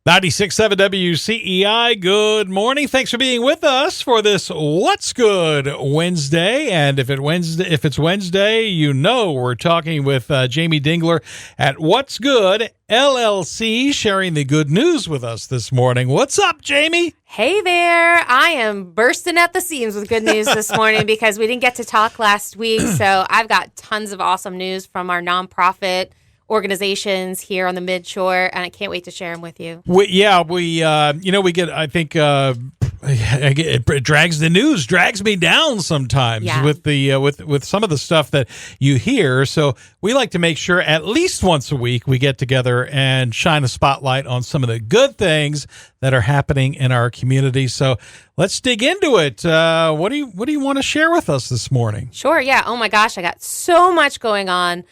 96.7 WCEI, good morning. Thanks for being with us for this What's Good Wednesday. And if it's Wednesday, you know we're talking with Jamie Dingler at What's Good LLC, sharing the good news with us this morning. What's up, Jamie? Hey there. I am bursting at the seams with good news this morning because we didn't get to talk last week. So I've got tons of awesome news from our nonprofit organizations here on the Midshore, and I can't wait to share them with you. We get, I think, it drags me down sometimes with some of the stuff that you hear. So we like to make sure at least once a week we get together and shine a spotlight on some of the good things that are happening in our community. So let's dig into it. What do you want to share with us this morning? Sure. Yeah. Oh my gosh, I got so much going on.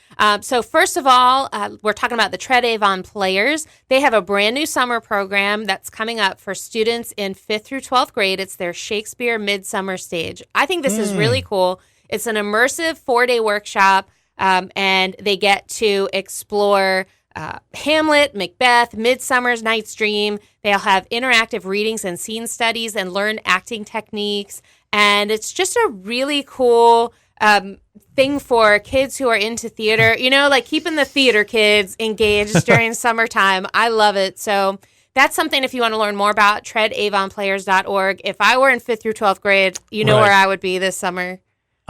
So first of all, we're talking about the Tread Avon Players. They have a brand new summer program that's coming up for students in 5th through 12th grade. It's their Shakespeare Midsummer Stage. I think this is really cool. It's an immersive 4-day workshop, and they get to explore Hamlet, Macbeth, Midsummer's Night's Dream. They'll have interactive readings and scene studies and learn acting techniques. And it's just a really cool thing for kids who are into theater, like keeping the theater kids engaged during summertime. I love it. So that's something if you want to learn more about, treadavonplayers.org. If I were in 5th through 12th grade, where I would be this summer.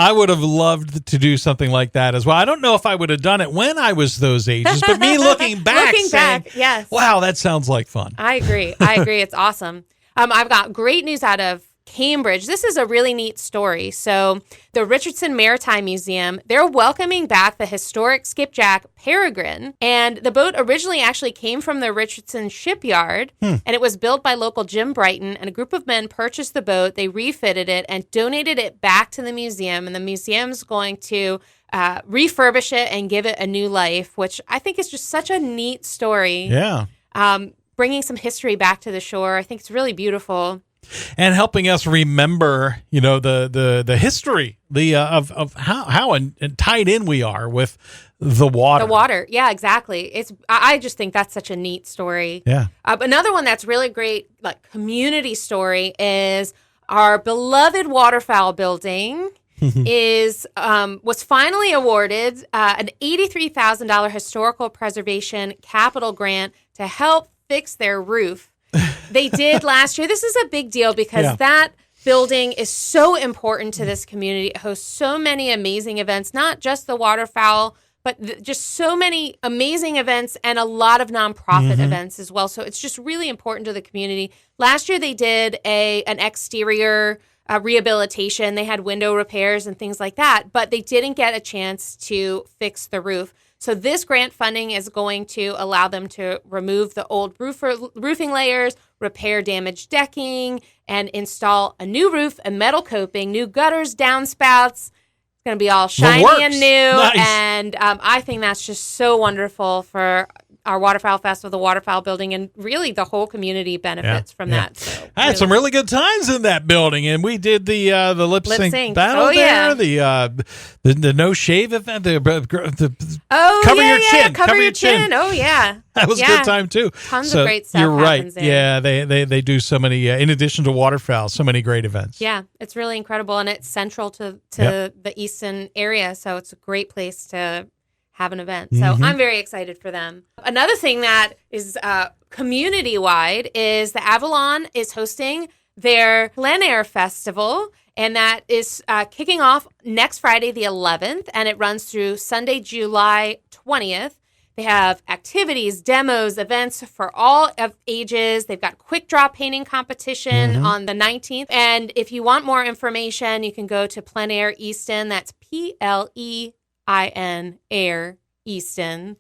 I would have loved to do something like that as well. I don't know if I would have done it when I was those ages, but me looking back, yes. Wow, that sounds like fun. I agree. It's awesome. I've got great news out of Cambridge. This is a really neat story. So the Richardson Maritime Museum, they're welcoming back the historic skipjack Peregrine. And the boat originally actually came from the Richardson shipyard, and it was built by local Jim Brighton. And a group of men purchased the boat, they refitted it, and donated it back to the museum. And the museum's going to refurbish it and give it a new life, which I think is just such a neat story. Yeah. Bringing some history back to the shore. I think it's really beautiful. And helping us remember, the history, of how tied in we are with the water. The water, yeah, exactly. I just think that's such a neat story. Yeah. Another one that's really great, like community story, is our beloved waterfowl building was finally awarded an $83,000 historical preservation capital grant to help fix their roof. They did last year. This is a big deal because that building is so important to this community. It hosts so many amazing events, not just the waterfowl, but just so many amazing events and a lot of nonprofit events as well. So it's just really important to the community. Last year they did an exterior rehabilitation. They had window repairs and things like that, but they didn't get a chance to fix the roof. So this grant funding is going to allow them to remove the old roofing layers, repair damaged decking, and install a new roof and metal coping, new gutters, downspouts. It's going to be all shiny and new. Nice. And I think that's just so wonderful for our Waterfowl Festival, the Waterfowl Building, and really the whole community benefits from that. So, I had some really good times in that building, and we did the lip sync battle there, the no shave event, cover your chin. Oh yeah, that was a good time too. Tons of great stuff. You're right. Happens there. Yeah, they do so many. In addition to waterfowl, so many great events. Yeah, it's really incredible, and it's central to the Easton area, so it's a great place to have an event. So I'm very excited for them. Another thing that is community-wide is the Avalon is hosting their plein air festival, and that is kicking off next Friday, the 11th, and it runs through Sunday, July 20th. They have activities, demos, events for all of ages. They've got quick draw painting competition on the 19th. And if you want more information, you can go to Plein Air Easton. That's PLEIN Air Easton.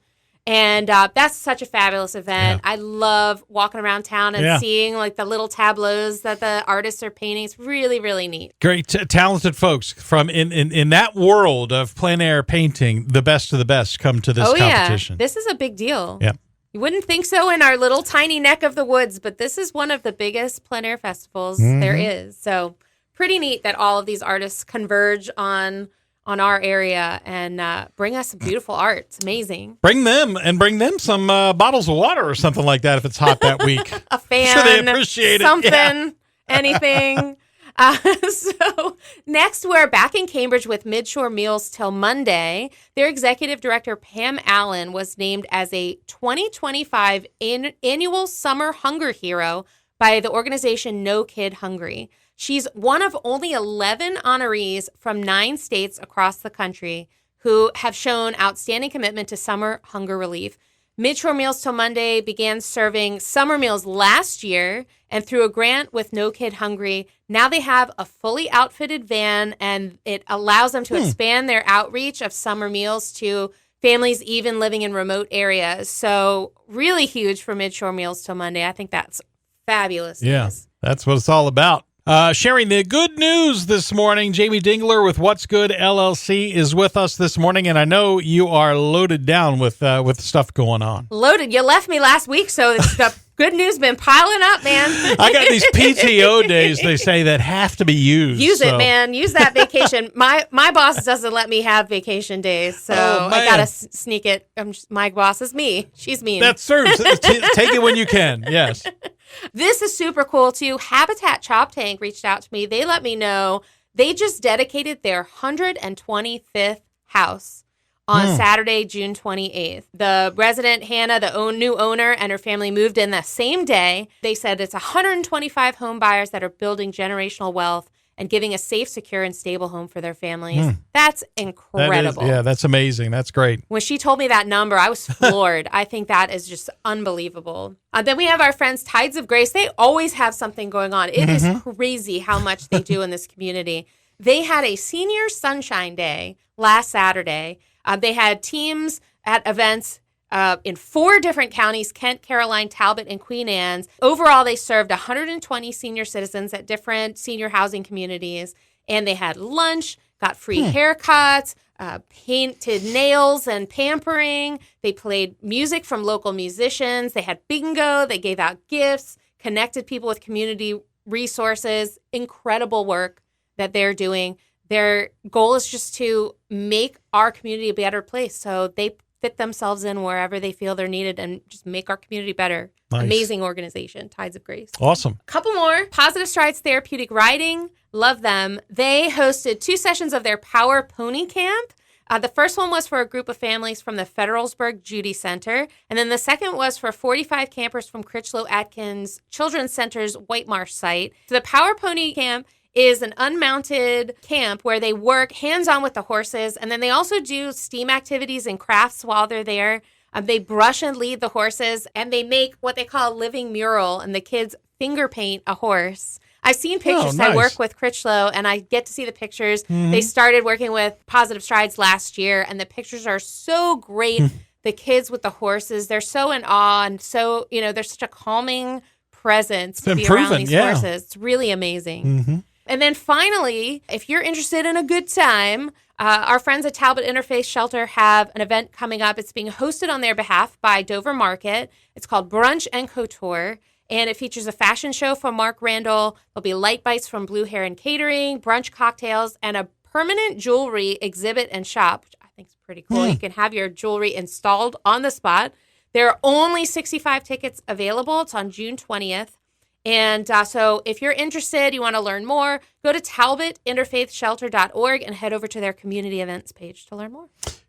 And that's such a fabulous event. Yeah. I love walking around town and seeing like the little tableaus that the artists are painting. It's really, really neat. Great, talented folks from in that world of plein air painting. The best of the best come to this competition. Yeah. This is a big deal. Yeah. You wouldn't think so in our little tiny neck of the woods, but this is one of the biggest plein air festivals there is. So pretty neat that all of these artists converge on on our area and bring us some beautiful art. It's amazing. Bring them some bottles of water or something like that if it's hot that week. A fan. Sure they appreciate something, it. Yeah. Anything. So next, we're back in Cambridge with Midshore Meals Till Monday. Their executive director, Pam Allen, was named as a 2025 annual Summer Hunger Hero by the organization No Kid Hungry. She's one of only 11 honorees from 9 states across the country who have shown outstanding commitment to summer hunger relief. Midshore Meals Till Monday began serving summer meals last year, and through a grant with No Kid Hungry, now they have a fully outfitted van, and it allows them to expand their outreach of summer meals to families even living in remote areas. So really huge for Midshore Meals Till Monday. I think that's fabulous. Yeah, that's what it's all about. Sharing the good news this morning, Jamie Dingler with What's Good LLC is with us this morning, and I know you are loaded down with stuff going on. Loaded. You left me last week, so the good news been piling up, man. I got these PTO days, they say, that have to be used. Use it, man. Use that vacation. My boss doesn't let me have vacation days, so I got to sneak it. My boss is me. She's mean. That serves. Take it when you can, yes. This is super cool, too. Habitat Chop Tank reached out to me. They let me know they just dedicated their 125th house on Saturday, June 28th. The resident, Hannah, the new owner, and her family moved in the same day. They said it's 125 home buyers that are building generational wealth and giving a safe, secure, and stable home for their families. That's incredible. That's amazing. That's great. When she told me that number, I was floored. I think that is just unbelievable. Then we have our friends Tides of Grace. They always have something going on. It is crazy how much they do in this community. They had a Senior Sunshine Day last Saturday. They had teams at events in 4 different counties, Kent, Caroline, Talbot, and Queen Anne's. Overall, they served 120 senior citizens at different senior housing communities, and they had lunch, got free haircuts, painted nails and pampering. They played music from local musicians. They had bingo. They gave out gifts, connected people with community resources. Incredible work that they're doing. Their goal is just to make our community a better place. So they fit themselves in wherever they feel they're needed and just make our community better. Nice. Amazing organization, Tides of Grace. Awesome. A couple more. Positive Strides Therapeutic Riding. Love them. They hosted 2 sessions of their Power Pony Camp. The first one was for a group of families from the Federalsburg Judy Center. And then the second was for 45 campers from Critchlow Atkins Children's Center's White Marsh site. So the Power Pony Camp is an unmounted camp where they work hands-on with the horses, and then they also do STEAM activities and crafts while they're there. They brush and lead the horses, and they make what they call a living mural, and the kids finger paint a horse. I've seen pictures. Nice. I work with Critchlow, and I get to see the pictures. They started working with Positive Strides last year, and the pictures are so great. The kids with the horses, they're so in awe, and so, there's such a calming presence to be around these horses. It's really amazing. And then finally, if you're interested in a good time, our friends at Talbot Interfaith Shelter have an event coming up. It's being hosted on their behalf by Dover Market. It's called Brunch and Couture, and it features a fashion show from Mark Randall. There'll be light bites from Blue Heron Catering, brunch cocktails, and a permanent jewelry exhibit and shop, which I think is pretty cool. You can have your jewelry installed on the spot. There are only 65 tickets available. It's on June 20th. And so if you're interested, you want to learn more, go to talbotinterfaithshelter.org and head over to their community events page to learn more.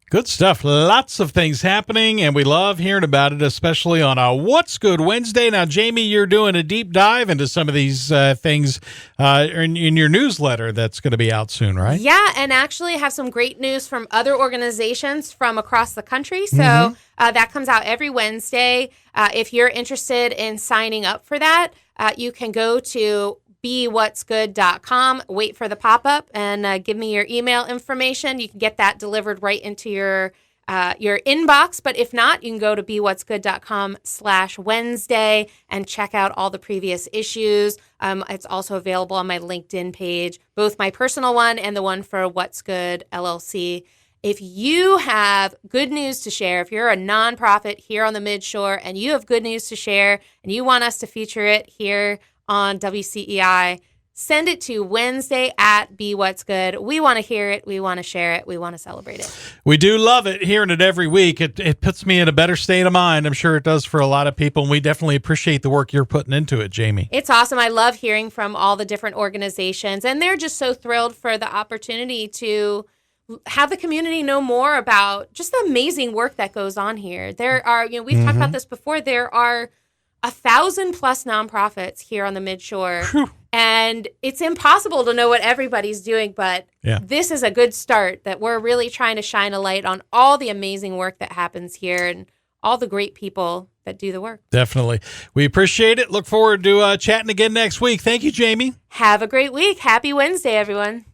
Good stuff. Lots of things happening, and we love hearing about it, especially on a What's Good Wednesday. Now, Jamie, you're doing a deep dive into some of these things in your newsletter that's going to be out soon, right? Yeah, and actually have some great news from other organizations from across the country. So that comes out every Wednesday. If you're interested in signing up for that, you can go to bewhatsgood.com, wait for the pop-up, and give me your email information. You can get that delivered right into your inbox. But if not, you can go to bewhatsgood.com/Wednesday and check out all the previous issues. It's also available on my LinkedIn page, both my personal one and the one for What's Good LLC. If you have good news to share, if you're a nonprofit here on the Midshore and you have good news to share and you want us to feature it here on WCEI, send it to Wednesday@BeWhat'sGood. We want to hear it. We want to share it. We want to celebrate it. We do love it, hearing it every week. It puts me in a better state of mind. I'm sure it does for a lot of people, and we definitely appreciate the work you're putting into it, Jamie. It's awesome. I love hearing from all the different organizations, and they're just so thrilled for the opportunity to have the community know more about just the amazing work that goes on here. There are, we've talked about this before, there are 1,000+ nonprofits here on the Midshore. Whew. And it's impossible to know what everybody's doing, but this is a good start, that we're really trying to shine a light on all the amazing work that happens here and all the great people that do the work. Definitely. We appreciate it. Look forward to chatting again next week. Thank you, Jamie. Have a great week. Happy Wednesday, everyone.